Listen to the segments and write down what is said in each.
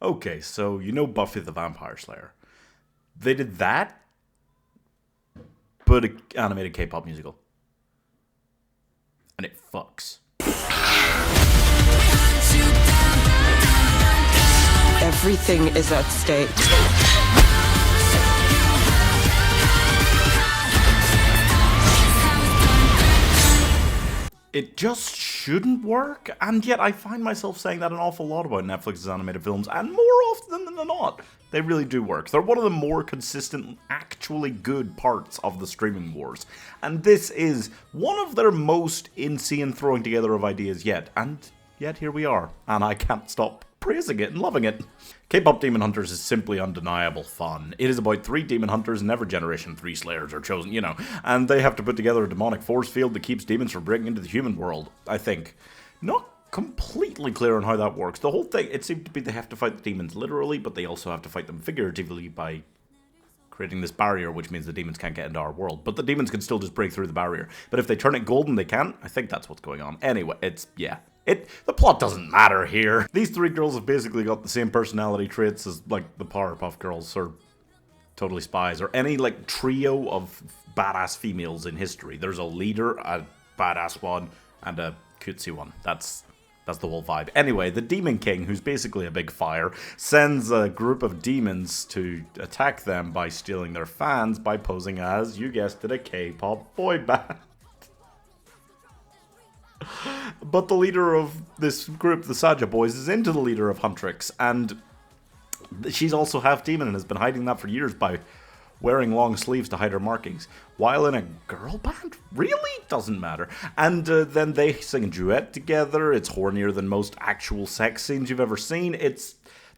Okay, so you know Buffy the Vampire Slayer. They did that, but an animated K-pop musical. And it fucks. Everything is at stake. It just shouldn't work, and yet I find myself saying that an awful lot about Netflix's animated films, and more often than not, they really do work. They're one of the more consistent, actually good parts of the streaming wars, and this is one of their most insane throwing together of ideas yet, and yet here we are, and I can't stop praising it and loving it. KPop Demon Hunters is simply undeniable fun. It is about 3 demon hunters, and every generation 3 slayers are chosen, and they have to put together a demonic force field that keeps demons from breaking into the human world, I think. Not completely clear on how that works. The whole thing, it seemed to be they have to fight the demons literally, but they also have to fight them figuratively by creating this barrier, which means the demons can't get into our world. But the demons can still just break through the barrier. But if they turn it golden, they can't. I think that's what's going on. Anyway, the plot doesn't matter here. These 3 girls have basically got the same personality traits as, like, the Powerpuff Girls, or Totally Spies, or any, like, trio of badass females in history. There's a leader, a badass one, and a cutesy one. That's the whole vibe. Anyway, the Demon King, who's basically a big fire, sends a group of demons to attack them by stealing their fans by posing as, you guessed it, a K-pop boy band. But the leader of this group, the Saja Boys, is into the leader of Huntrix, and she's also half demon and has been hiding that for years by wearing long sleeves to hide her markings. While in a girl band? Really? Doesn't matter. And then they sing a duet together. It's hornier than most actual sex scenes you've ever seen.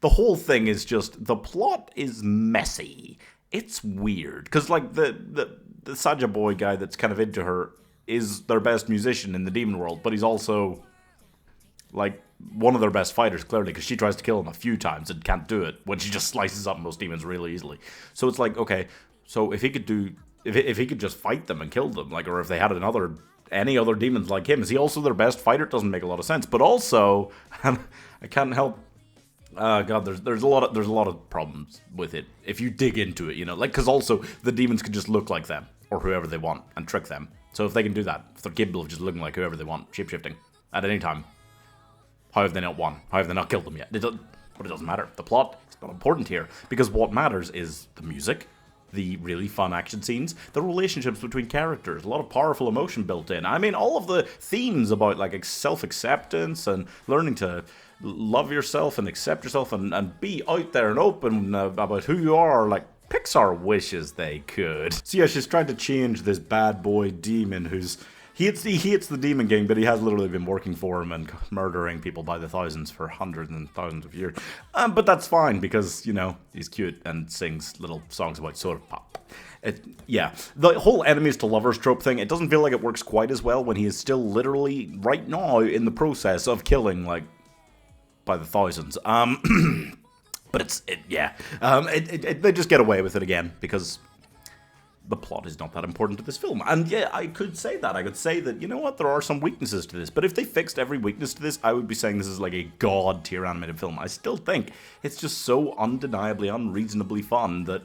The whole thing is just, the plot is messy. It's weird. Because, like, the Saja Boy guy that's kind of into her is their best musician in the demon world, but he's also, like, one of their best fighters, clearly, because she tries to kill him a few times and can't do it when she just slices up most demons really easily. So it's like, okay, so if he could just fight them and kill them, like, or if they had any other demons like him, is he also their best fighter? It doesn't make a lot of sense. But also, I can't help. God, there's a lot of problems with it if you dig into it, like, because also the demons can just look like them or whoever they want and trick them. So if they can do that, if they're capable of just looking like whoever they want, shapeshifting at any time, how have they not won? How have they not killed them yet? But it doesn't matter. The plot is not important here, because what matters is the music, the really fun action scenes, the relationships between characters, a lot of powerful emotion built in. I mean, all of the themes about, like, self-acceptance and learning to love yourself and accept yourself and be out there and open about who you are, like, Pixar wishes they could. So yeah, she's trying to change this bad boy demon he hates the Demon King, but he has literally been working for him and murdering people by the thousands for hundreds and thousands of years. But that's fine, because, he's cute and sings little songs about soda pop. The whole enemies to lovers trope thing, it doesn't feel like it works quite as well when he is still literally, right now, in the process of killing, like, by the thousands. But they just get away with it again, because the plot is not that important to this film. And yeah, I could say that. I could say that, you know what, there are some weaknesses to this. But if they fixed every weakness to this, I would be saying this is like a god-tier animated film. I still think it's just so undeniably, unreasonably fun that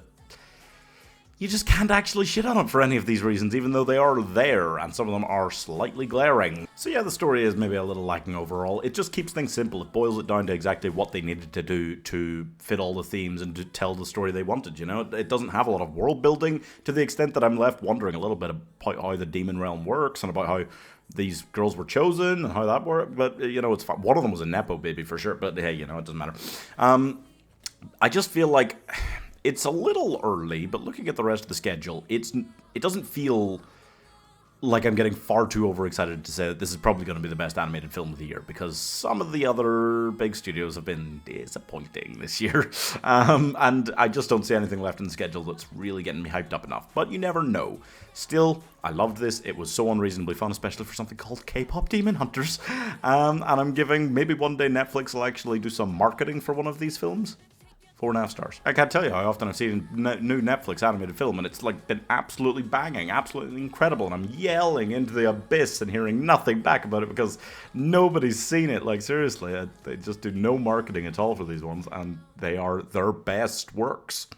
you just can't actually shit on it for any of these reasons, even though they are there, and some of them are slightly glaring. So yeah, the story is maybe a little lacking overall. It just keeps things simple. It boils it down to exactly what they needed to do to fit all the themes and to tell the story they wanted, It doesn't have a lot of world building, to the extent that I'm left wondering a little bit about how the demon realm works, and about how these girls were chosen, and how that worked, but, it's fine. One of them was a Nepo baby, for sure, but hey, it doesn't matter. I just feel like it's a little early, but looking at the rest of the schedule, it doesn't feel like I'm getting far too overexcited to say that this is probably going to be the best animated film of the year, because some of the other big studios have been disappointing this year. And I just don't see anything left in the schedule that's really getting me hyped up enough. But you never know. Still, I loved this. It was so unreasonably fun, especially for something called KPop Demon Hunters. And I'm giving, maybe one day Netflix will actually do some marketing for one of these films. 4.5 stars. I can't tell you how often I've seen a new Netflix animated film, and it's like been absolutely banging, absolutely incredible, and I'm yelling into the abyss and hearing nothing back about it because nobody's seen it. Like, seriously, they just do no marketing at all for these ones, and they are their best works.